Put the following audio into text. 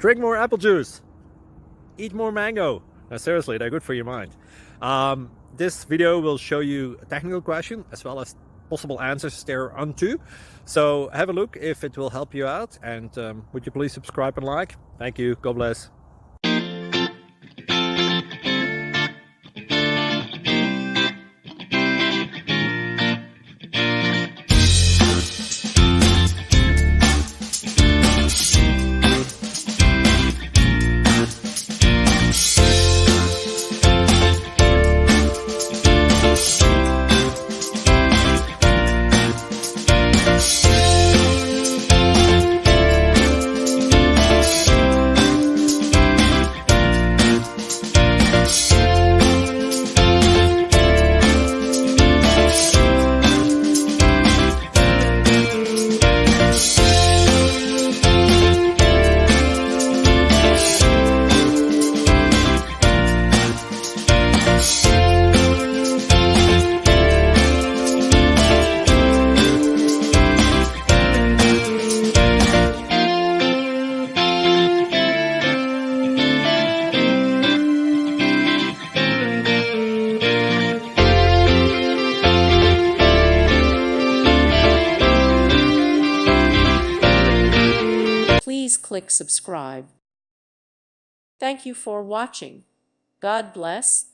Drink more apple juice. Eat more mango. No, seriously, they're good for your mind. This video will show you a technical question as well as possible answers thereunto. So have a look if it will help you out, and would you please subscribe and like? Thank you. God bless. Please click subscribe. Thank you for watching. God bless.